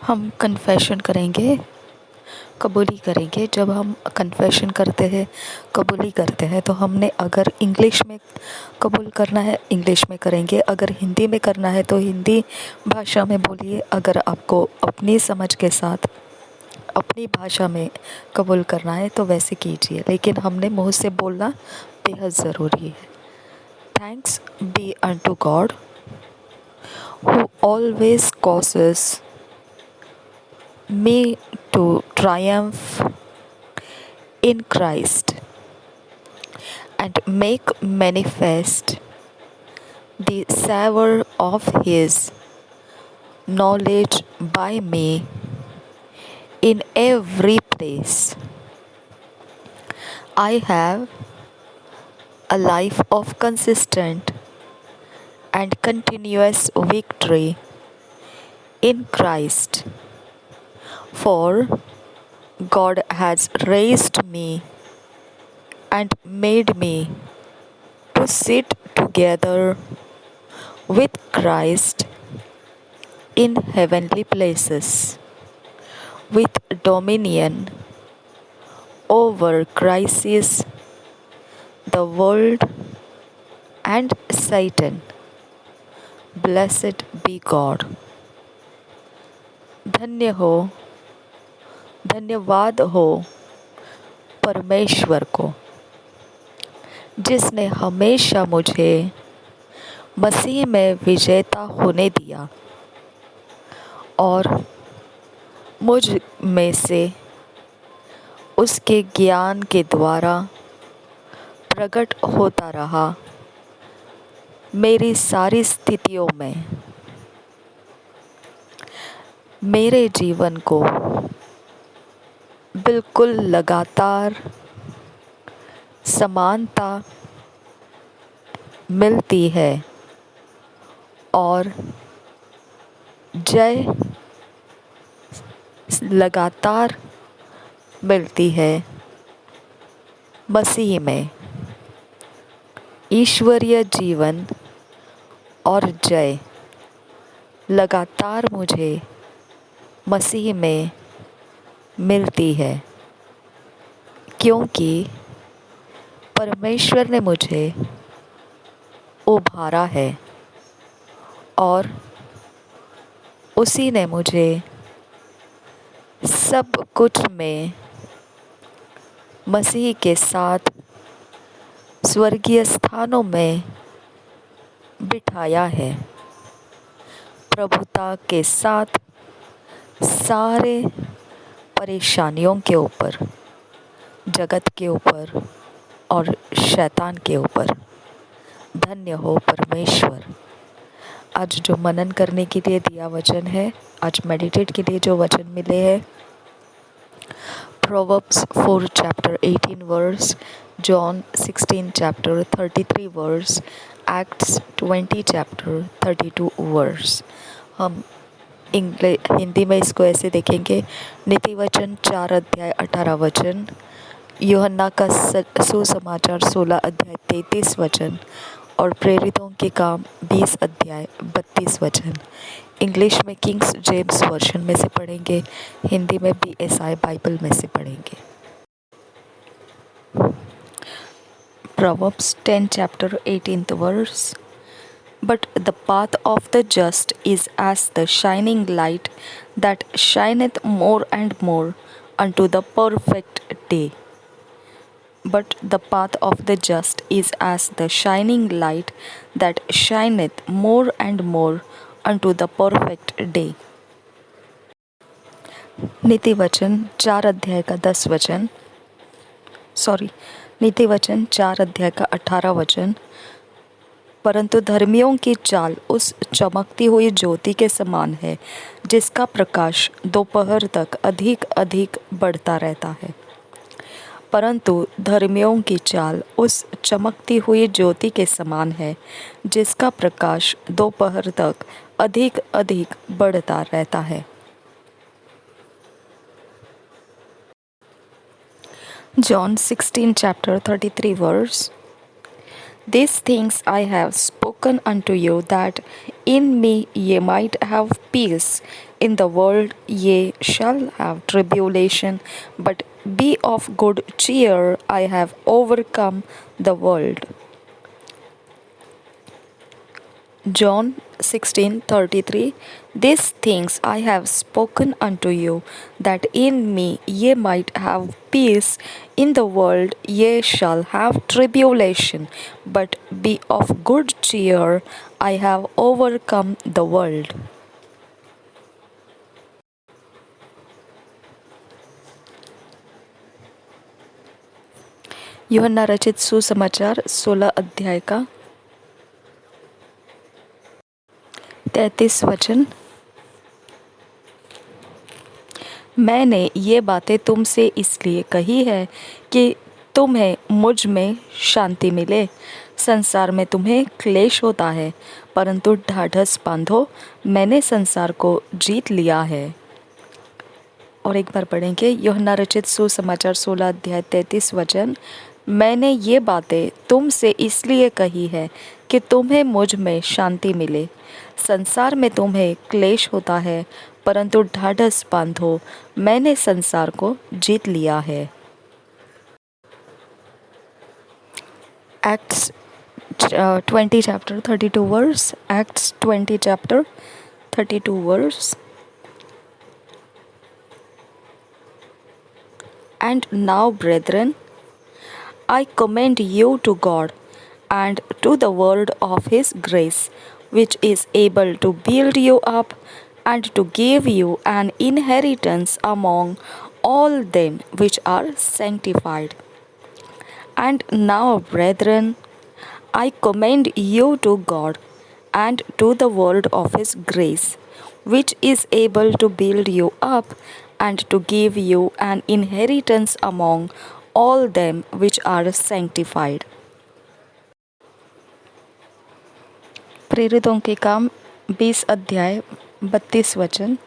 हम कन्फेशन करेंगे, कबूली करेंगे। जब हम कन्फेशन करते हैं, कबूली करते हैं, तो हमने अगर इंग्लिश में कबूल करना है इंग्लिश में करेंगे, अगर हिंदी में करना है तो हिंदी भाषा में बोलिए, अगर आपको अपनी समझ के साथ अपनी भाषा में कबूल करना है तो वैसे कीजिए, लेकिन हमने मुँह से बोलना बेहद ज़रूरी है। Thanks be unto God who always causes me to triumph in Christ and make manifest the savor of His knowledge by me in every place. I have a life of consistent and continuous victory in Christ, for God has raised me and made me to sit together with Christ in heavenly places, with dominion over crisis, the world, and Satan. Blessed be God. धन्य हो, धन्यवाद हो परमेश्वर को, जिसने हमेशा मुझे मसीह में विजेता होने दिया और मुझ में से उसके ज्ञान के द्वारा प्रकट होता रहा मेरी सारी स्थितियों में। मेरे जीवन को बिल्कुल लगातार समानता मिलती है और जय लगातार मिलती है मसीह में। ईश्वरीय जीवन और जय लगातार मुझे मसीह में मिलती है, क्योंकि परमेश्वर ने मुझे उभारा है और उसी ने मुझे सब कुछ में मसीह के साथ स्वर्गीय स्थानों में बिठाया है। प्रभुता के साथ सारे परेशानियों के ऊपर, जगत के ऊपर और शैतान के ऊपर। धन्य हो परमेश्वर। आज जो मनन करने के लिए दिया वचन है, आज मेडिटेट के लिए जो वचन मिले हैं, Proverbs 4 chapter 18 verse, John 16 chapter 33 verse, Acts 20 chapter 32 verse। हम हिंदी में इसको ऐसे देखेंगे। नीति वचन 4 अध्याय 18 वचन, यूहन्ना का सुसमाचार 16 अध्याय 33 वचन और प्रेरितों के काम 20 अध्याय 32 वचन। इंग्लिश में किंग्स जेम्स वर्जन में से पढ़ेंगे, हिंदी में BSI बाइबल में से पढ़ेंगे। Proverbs 10 chapter 18th verse, but the path of the just is as the shining light that shineth more and more unto the perfect day. But the path of the just is as the shining light that shineth more and more unto the perfect day. नीति वचन 4 अध्याय का 10 वचन, नीति वचन 4 अध्याय का 18 वचन, परंतु धर्मियों की चाल उस चमकती हुई ज्योति के समान है जिसका प्रकाश दोपहर तक अधिक अधिक बढ़ता रहता है। परंतु धर्मियों की चाल उस चमकती हुई ज्योति के समान है जिसका प्रकाश दोपहर तक अधिक अधिक बढ़ता रहता है। John 16 chapter 33 verse, These things I have spoken unto you, that in me ye might have peace. In the world ye shall have tribulation, but be of good cheer, I have overcome the world. John 16:33. These things I have spoken unto you, that in me ye might have peace. In the world ye shall have tribulation, but be of good cheer, I have overcome the world. यूहन्ना रचित सुसमाचार 16 अध्याय का 33 वचन। मैंने ये बातें तुमसे इसलिए कही है कि तुम्हें मुझ में शांति मिले। संसार में तुम्हें क्लेश होता है, परंतु ढाढ़स बांधो, मैंने संसार को जीत लिया है। और एक बार पढ़ेंगे यूहन्ना रचित सुसमाचार 16 अध्याय 33 वचन। मैंने ये बातें तुमसे इसलिए कही है कि तुम्हें मुझ में शांति मिले। संसार में तुम्हें क्लेश होता है, परंतु ढाढ़स बांधो, मैंने संसार को जीत लिया है। Acts 20 chapter 32 verse. Acts 20 chapter 32 verse. And now, brethren, I commend you to God and to the word of His grace, which is able to build you up and to give you an inheritance among all them which are sanctified. And now, brethren, I commend you to God and to the word of His grace, which is able to build you up and to give you an inheritance among all them which are sanctified. प्रेरितों के काम 20 अध्याय 32 वचन।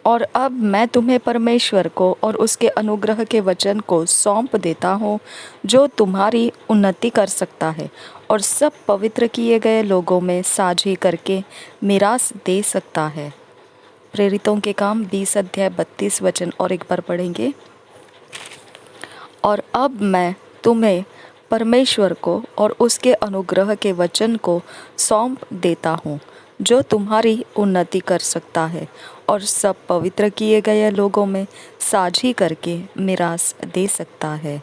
और अब मैं तुम्हें परमेश्वर को और उसके अनुग्रह के वचन को सौंप देता हूँ, जो तुम्हारी उन्नति कर सकता है और सब पवित्र किए गए लोगों में साझी करके मीरास दे सकता है। प्रेरितों के काम 20 अध्याय 32 वचन और एक बार पढ़ेंगे। और अब मैं तुम्हें परमेश्वर को और उसके अनुग्रह के वचन को सौंप देता हूँ, जो तुम्हारी उन्नति कर सकता है और सब पवित्र किए गए लोगों में साझी करके मीरास दे सकता है।